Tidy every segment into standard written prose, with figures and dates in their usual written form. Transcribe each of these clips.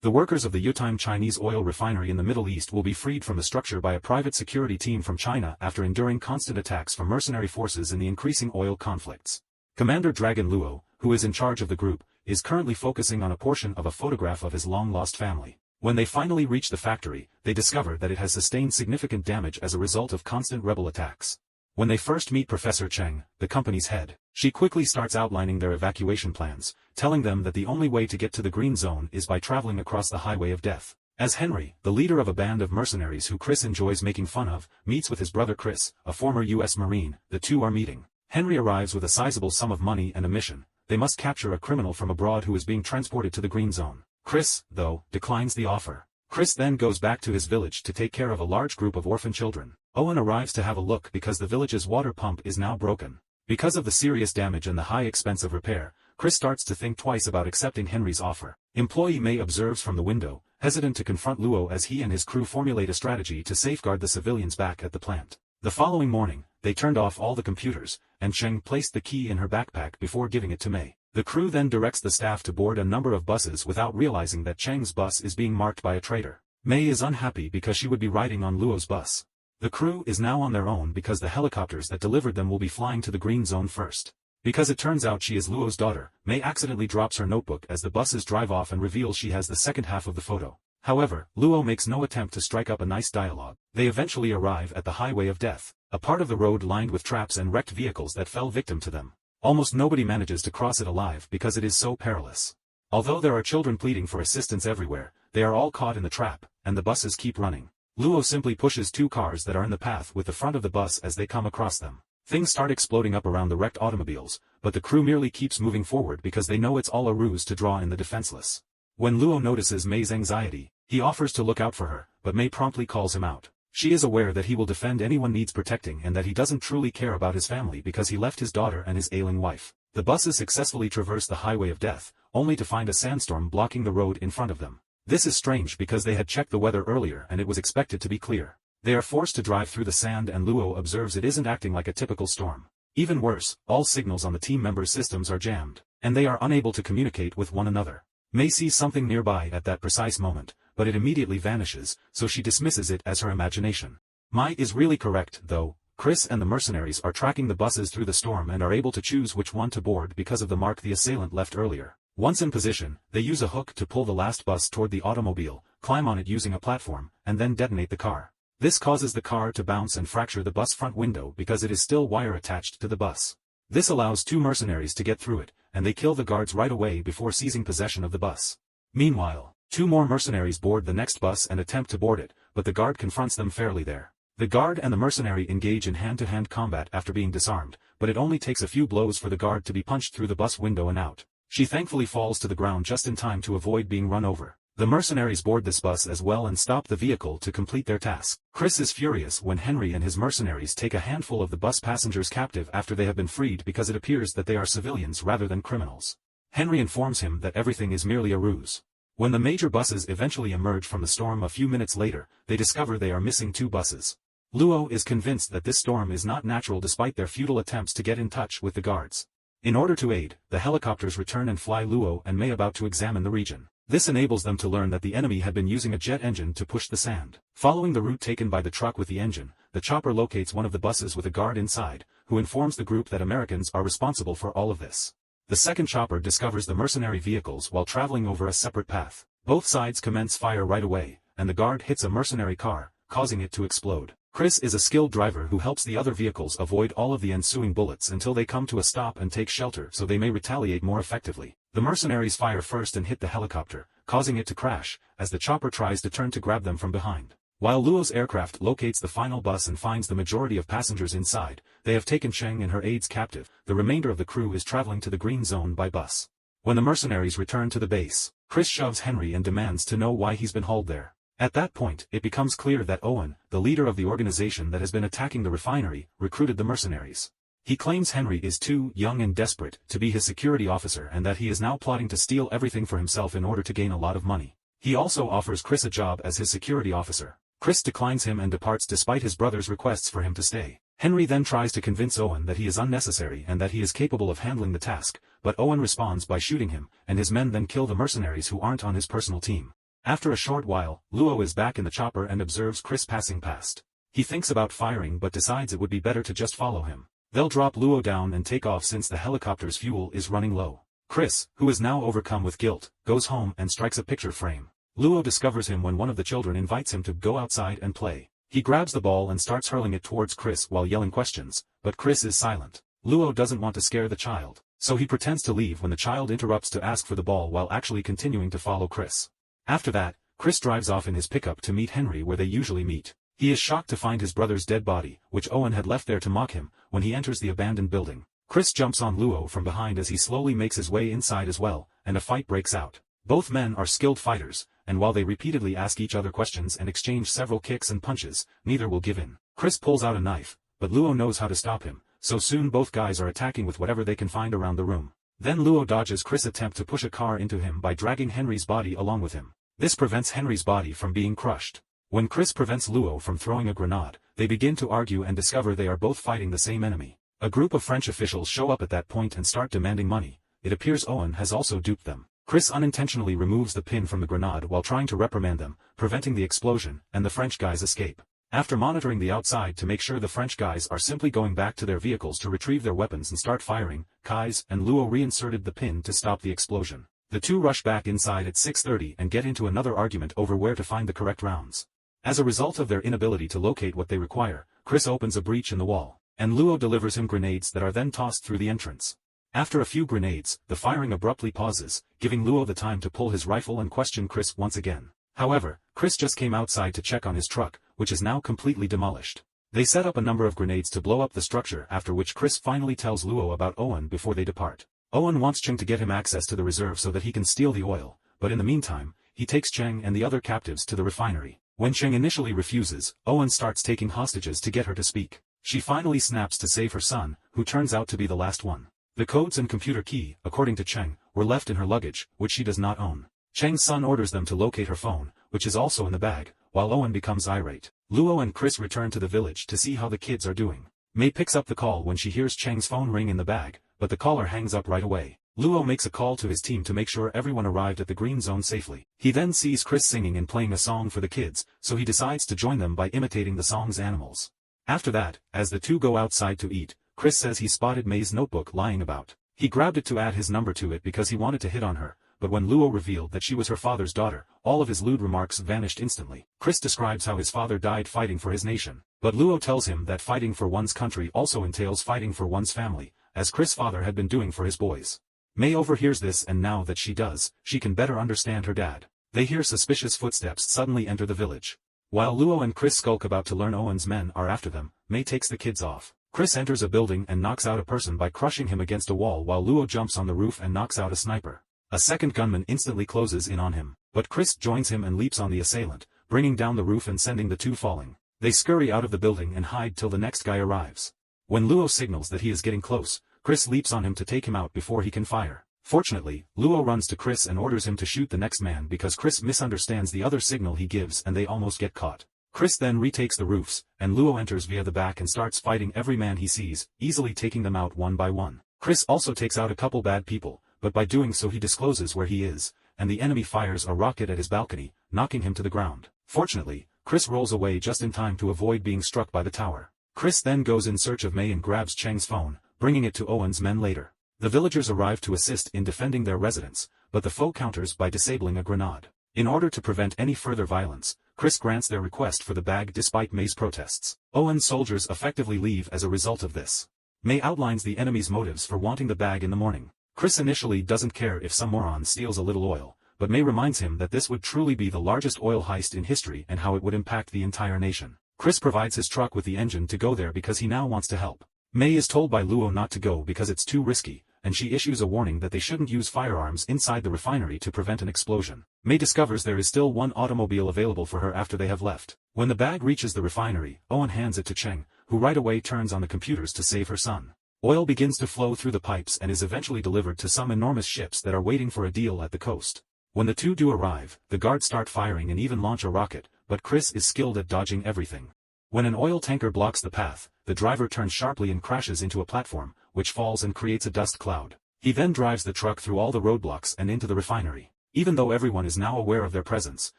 The workers of the Yutime Chinese oil refinery in the Middle East will be freed from the structure by a private security team from China after enduring constant attacks from mercenary forces in the increasing oil conflicts. Commander Dragon Luo, who is in charge of the group, is currently focusing on a portion of a photograph of his long-lost family. When they finally reach the factory, they discover that it has sustained significant damage as a result of constant rebel attacks. When they first meet Professor Cheng, the company's head, she quickly starts outlining their evacuation plans, telling them that the only way to get to the green zone is by traveling across the highway of death. As Henry, the leader of a band of mercenaries who Chris enjoys making fun of, meets with his brother Chris, a former U.S. Marine, the two are meeting. Henry arrives with a sizable sum of money and a mission. They must capture a criminal from abroad who is being transported to the green zone. Chris, though, declines the offer. Chris then goes back to his village to take care of a large group of orphan children. Owen arrives to have a look because the village's water pump is now broken. Because of the serious damage and the high expense of repair, Chris starts to think twice about accepting Henry's offer. Employee May observes from the window, hesitant to confront Luo as he and his crew formulate a strategy to safeguard the civilians back at the plant. The following morning, they turned off all the computers, and Cheng placed the key in her backpack before giving it to May. The crew then directs the staff to board a number of buses without realizing that Cheng's bus is being marked by a traitor. May is unhappy because she would be riding on Luo's bus. The crew is now on their own because the helicopters that delivered them will be flying to the green zone first. Because it turns out she is Luo's daughter, May accidentally drops her notebook as the buses drive off and reveals she has the second half of the photo. However, Luo makes no attempt to strike up a nice dialogue. They eventually arrive at the highway of death, a part of the road lined with traps and wrecked vehicles that fell victim to them. Almost nobody manages to cross it alive because it is so perilous. Although there are children pleading for assistance everywhere, they are all caught in the trap, and the buses keep running. Luo simply pushes two cars that are in the path with the front of the bus as they come across them. Things start exploding up around the wrecked automobiles, but the crew merely keeps moving forward because they know it's all a ruse to draw in the defenseless. When Luo notices May's anxiety, he offers to look out for her, but May promptly calls him out. She is aware that he will defend anyone needs protecting and that he doesn't truly care about his family because he left his daughter and his ailing wife. The buses successfully traverse the highway of death, only to find a sandstorm blocking the road in front of them. This is strange because they had checked the weather earlier and it was expected to be clear. They are forced to drive through the sand and Luo observes it isn't acting like a typical storm. Even worse, all signals on the team members' systems are jammed, and they are unable to communicate with one another. May sees something nearby at that precise moment, but it immediately vanishes, so she dismisses it as her imagination. Mai is really correct, though. Chris and the mercenaries are tracking the buses through the storm and are able to choose which one to board because of the mark the assailant left earlier. Once in position, they use a hook to pull the last bus toward the automobile, climb on it using a platform, and then detonate the car. This causes the car to bounce and fracture the bus front window because it is still wire attached to the bus. This allows two mercenaries to get through it, and they kill the guards right away before seizing possession of the bus. Meanwhile, two more mercenaries board the next bus and attempt to board it, but the guard confronts them fairly there. The guard and the mercenary engage in hand-to-hand combat after being disarmed, but it only takes a few blows for the guard to be punched through the bus window and out. She thankfully falls to the ground just in time to avoid being run over. The mercenaries board this bus as well and stop the vehicle to complete their task. Chris is furious when Henry and his mercenaries take a handful of the bus passengers captive after they have been freed because it appears that they are civilians rather than criminals. Henry informs him that everything is merely a ruse. When the major buses eventually emerge from the storm a few minutes later, they discover they are missing two buses. Luo is convinced that this storm is not natural despite their futile attempts to get in touch with the guards. In order to aid, the helicopters return and fly Luo and May about to examine the region. This enables them to learn that the enemy had been using a jet engine to push the sand. Following the route taken by the truck with the engine, the chopper locates one of the buses with a guard inside, who informs the group that Americans are responsible for all of this. The second chopper discovers the mercenary vehicles while traveling over a separate path. Both sides commence fire right away, and the guard hits a mercenary car, causing it to explode. Chris is a skilled driver who helps the other vehicles avoid all of the ensuing bullets until they come to a stop and take shelter so they may retaliate more effectively. The mercenaries fire first and hit the helicopter, causing it to crash, as the chopper tries to turn to grab them from behind. While Luo's aircraft locates the final bus and finds the majority of passengers inside, they have taken Cheng and her aides captive. The remainder of the crew is traveling to the green zone by bus. When the mercenaries return to the base, Chris shoves Henry and demands to know why he's been hauled there. At that point, it becomes clear that Owen, the leader of the organization that has been attacking the refinery, recruited the mercenaries. He claims Henry is too young and desperate to be his security officer and that he is now plotting to steal everything for himself in order to gain a lot of money. He also offers Chris a job as his security officer. Chris declines him and departs despite his brother's requests for him to stay. Henry then tries to convince Owen that he is unnecessary and that he is capable of handling the task, but Owen responds by shooting him, and his men then kill the mercenaries who aren't on his personal team. After a short while, Luo is back in the chopper and observes Chris passing past. He thinks about firing but decides it would be better to just follow him. They'll drop Luo down and take off since the helicopter's fuel is running low. Chris, who is now overcome with guilt, goes home and strikes a picture frame. Luo discovers him when one of the children invites him to go outside and play. He grabs the ball and starts hurling it towards Chris while yelling questions, but Chris is silent. Luo doesn't want to scare the child, so he pretends to leave when the child interrupts to ask for the ball while actually continuing to follow Chris. After that, Chris drives off in his pickup to meet Henry where they usually meet. He is shocked to find his brother's dead body, which Owen had left there to mock him, when he enters the abandoned building. Chris jumps on Luo from behind as he slowly makes his way inside as well, and a fight breaks out. Both men are skilled fighters, and while they repeatedly ask each other questions and exchange several kicks and punches, neither will give in. Chris pulls out a knife, but Luo knows how to stop him, so soon both guys are attacking with whatever they can find around the room. Then Luo dodges Chris' attempt to push a car into him by dragging Henry's body along with him. This prevents Henry's body from being crushed. When Chris prevents Luo from throwing a grenade, they begin to argue and discover they are both fighting the same enemy. A group of French officials show up at that point and start demanding money. It appears Owen has also duped them. Chris unintentionally removes the pin from the grenade while trying to reprimand them, preventing the explosion, and the French guys escape. After monitoring the outside to make sure the French guys are simply going back to their vehicles to retrieve their weapons and start firing, Kais and Luo reinserted the pin to stop the explosion. The two rush back inside at 6:30 and get into another argument over where to find the correct rounds. As a result of their inability to locate what they require, Chris opens a breach in the wall, and Luo delivers him grenades that are then tossed through the entrance. After a few grenades, the firing abruptly pauses, giving Luo the time to pull his rifle and question Chris once again. However, Chris just came outside to check on his truck, which is now completely demolished. They set up a number of grenades to blow up the structure, after which Chris finally tells Luo about Owen before they depart. Owen wants Cheng to get him access to the reserve so that he can steal the oil, but in the meantime, he takes Cheng and the other captives to the refinery. When Cheng initially refuses, Owen starts taking hostages to get her to speak. She finally snaps to save her son, who turns out to be the last one. The codes and computer key, according to Cheng, were left in her luggage, which she does not own. Cheng's son orders them to locate her phone, which is also in the bag, while Owen becomes irate. Luo and Chris return to the village to see how the kids are doing. Mei picks up the call when she hears Cheng's phone ring in the bag, but the caller hangs up right away. Luo makes a call to his team to make sure everyone arrived at the green zone safely. He then sees Chris singing and playing a song for the kids, so he decides to join them by imitating the song's animals. After that, as the two go outside to eat, Chris says he spotted Mei's notebook lying about. He grabbed it to add his number to it because he wanted to hit on her, but when Luo revealed that she was her father's daughter, all of his lewd remarks vanished instantly. Chris describes how his father died fighting for his nation, but Luo tells him that fighting for one's country also entails fighting for one's family, as Chris' father had been doing for his boys. Mei overhears this, and now that she does, she can better understand her dad. They hear suspicious footsteps suddenly enter the village. While Luo and Chris skulk about to learn Owen's men are after them, Mei takes the kids off. Chris enters a building and knocks out a person by crushing him against a wall while Luo jumps on the roof and knocks out a sniper. A second gunman instantly closes in on him, but Chris joins him and leaps on the assailant, bringing down the roof and sending the two falling. They scurry out of the building and hide till the next guy arrives. When Luo signals that he is getting close, Chris leaps on him to take him out before he can fire. Fortunately, Luo runs to Chris and orders him to shoot the next man because Chris misunderstands the other signal he gives and they almost get caught. Chris then retakes the roofs, and Luo enters via the back and starts fighting every man he sees, easily taking them out one by one. Chris also takes out a couple bad people, but by doing so he discloses where he is, and the enemy fires a rocket at his balcony, knocking him to the ground. Fortunately, Chris rolls away just in time to avoid being struck by the tower. Chris then goes in search of Mei and grabs Cheng's phone, bringing it to Owen's men later. The villagers arrive to assist in defending their residence, but the foe counters by disabling a grenade. In order to prevent any further violence, Chris grants their request for the bag despite Mei's protests. Owen's soldiers effectively leave as a result of this. Mei outlines the enemy's motives for wanting the bag in the morning. Chris initially doesn't care if some moron steals a little oil, but Mei reminds him that this would truly be the largest oil heist in history and how it would impact the entire nation. Chris provides his truck with the engine to go there because he now wants to help. Mei is told by Luo not to go because it's too risky, and she issues a warning that they shouldn't use firearms inside the refinery to prevent an explosion. Mei discovers there is still one automobile available for her after they have left. When the bag reaches the refinery, Owen hands it to Cheng, who right away turns on the computers to save her son. Oil begins to flow through the pipes and is eventually delivered to some enormous ships that are waiting for a deal at the coast. When the two do arrive, the guards start firing and even launch a rocket, but Chris is skilled at dodging everything. When an oil tanker blocks the path, the driver turns sharply and crashes into a platform, which falls and creates a dust cloud. He then drives the truck through all the roadblocks and into the refinery. Even though everyone is now aware of their presence,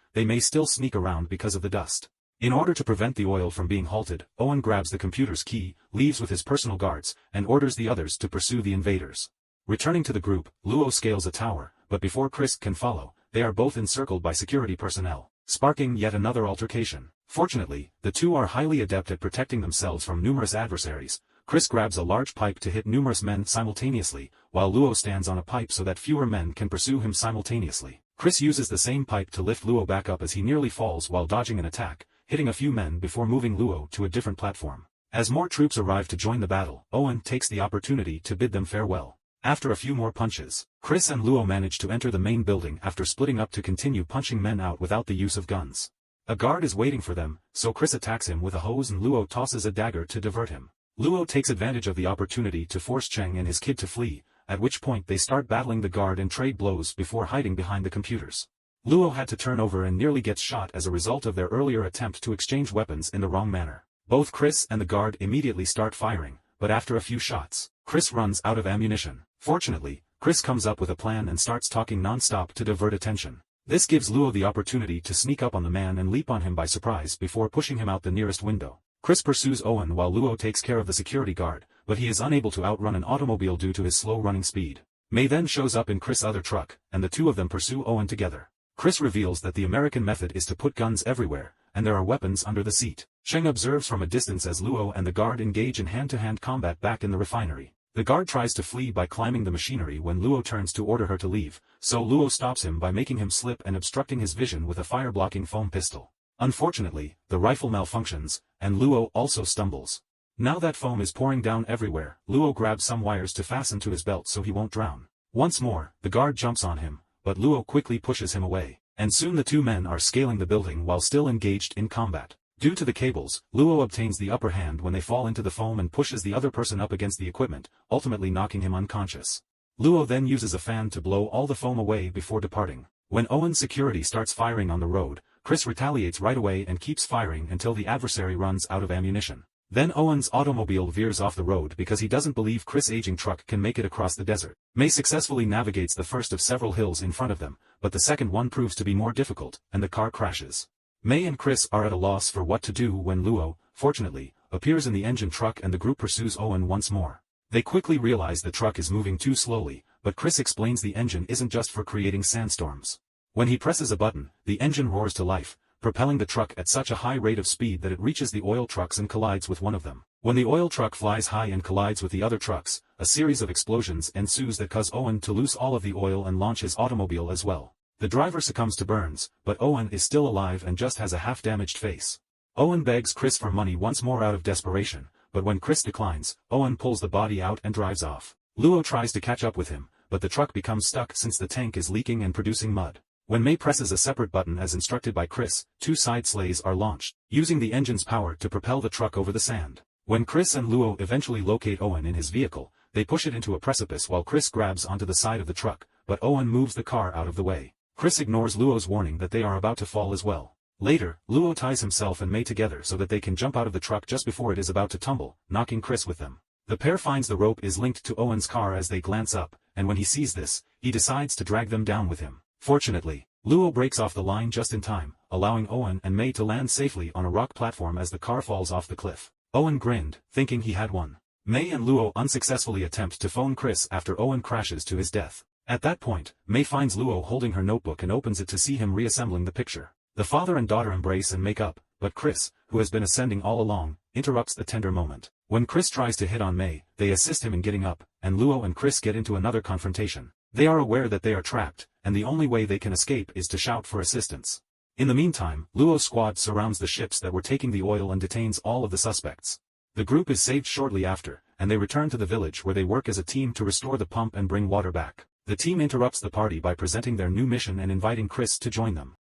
they may still sneak around because of the dust. In order to prevent the oil from being halted, Owen grabs the computer's key, leaves with his personal guards, and orders the others to pursue the invaders. Returning to the group, Luo scales a tower, but before Chris can follow, they are both encircled by security personnel, sparking yet another altercation. Fortunately, the two are highly adept at protecting themselves from numerous adversaries. Chris grabs a large pipe to hit numerous men simultaneously, while Luo stands on a pipe so that fewer men can pursue him simultaneously. Chris uses the same pipe to lift Luo back up as he nearly falls while dodging an attack, hitting a few men before moving Luo to a different platform. As more troops arrive to join the battle, Owen takes the opportunity to bid them farewell. After a few more punches, Chris and Luo manage to enter the main building after splitting up to continue punching men out without the use of guns. A guard is waiting for them, so Chris attacks him with a hose and Luo tosses a dagger to divert him. Luo takes advantage of the opportunity to force Cheng and his kid to flee, at which point they start battling the guard and trade blows before hiding behind the computers. Luo had to turn over and nearly gets shot as a result of their earlier attempt to exchange weapons in the wrong manner. Both Chris and the guard immediately start firing, but after a few shots, Chris runs out of ammunition. Fortunately, Chris comes up with a plan and starts talking non-stop to divert attention. This gives Luo the opportunity to sneak up on the man and leap on him by surprise before pushing him out the nearest window. Chris pursues Owen while Luo takes care of the security guard, but he is unable to outrun an automobile due to his slow running speed. May then shows up in Chris' other truck, and the two of them pursue Owen together. Chris reveals that the American method is to put guns everywhere, and there are weapons under the seat. Cheng observes from a distance as Luo and the guard engage in hand-to-hand combat back in the refinery. The guard tries to flee by climbing the machinery when Luo turns to order her to leave, so Luo stops him by making him slip and obstructing his vision with a fire-blocking foam pistol. Unfortunately, the rifle malfunctions, and Luo also stumbles. Now that foam is pouring down everywhere, Luo grabs some wires to fasten to his belt so he won't drown. Once more, the guard jumps on him, but Luo quickly pushes him away, and soon the two men are scaling the building while still engaged in combat. Due to the cables, Luo obtains the upper hand when they fall into the foam and pushes the other person up against the equipment, ultimately knocking him unconscious. Luo then uses a fan to blow all the foam away before departing. When Owen's security starts firing on the road, Chris retaliates right away and keeps firing until the adversary runs out of ammunition. Then Owen's automobile veers off the road because he doesn't believe Chris' aging truck can make it across the desert. May successfully navigates the first of several hills in front of them, but the second one proves to be more difficult, and the car crashes. May and Chris are at a loss for what to do when Luo, fortunately, appears in the engine truck and the group pursues Owen once more. They quickly realize the truck is moving too slowly, but Chris explains the engine isn't just for creating sandstorms. When he presses a button, the engine roars to life, propelling the truck at such a high rate of speed that it reaches the oil trucks and collides with one of them. When the oil truck flies high and collides with the other trucks, a series of explosions ensues that cause Owen to lose all of the oil and launch his automobile as well. The driver succumbs to burns, but Owen is still alive and just has a half-damaged face. Owen begs Chris for money once more out of desperation, but when Chris declines, Owen pulls the body out and drives off. Luo tries to catch up with him, but the truck becomes stuck since the tank is leaking and producing mud. When May presses a separate button as instructed by Chris, two side sleighs are launched, using the engine's power to propel the truck over the sand. When Chris and Luo eventually locate Owen in his vehicle, they push it into a precipice while Chris grabs onto the side of the truck, but Owen moves the car out of the way. Chris ignores Luo's warning that they are about to fall as well. Later, Luo ties himself and May together so that they can jump out of the truck just before it is about to tumble, knocking Chris with them. The pair finds the rope is linked to Owen's car as they glance up, and when he sees this, he decides to drag them down with him. Fortunately, Luo breaks off the line just in time, allowing Owen and May to land safely on a rock platform as the car falls off the cliff. Owen grinned, thinking he had won. May and Luo unsuccessfully attempt to phone Chris after Owen crashes to his death. At that point, May finds Luo holding her notebook and opens it to see him reassembling the picture. The father and daughter embrace and make up, but Chris, who has been ascending all along, interrupts the tender moment. When Chris tries to hit on May, they assist him in getting up, and Luo and Chris get into another confrontation. They are aware that they are trapped, and the only way they can escape is to shout for assistance. In the meantime, Luo's squad surrounds the ships that were taking the oil and detains all of the suspects. The group is saved shortly after, and they return to the village where they work as a team to restore the pump and bring water back. The team interrupts the party by presenting their new mission and inviting Chris to join them.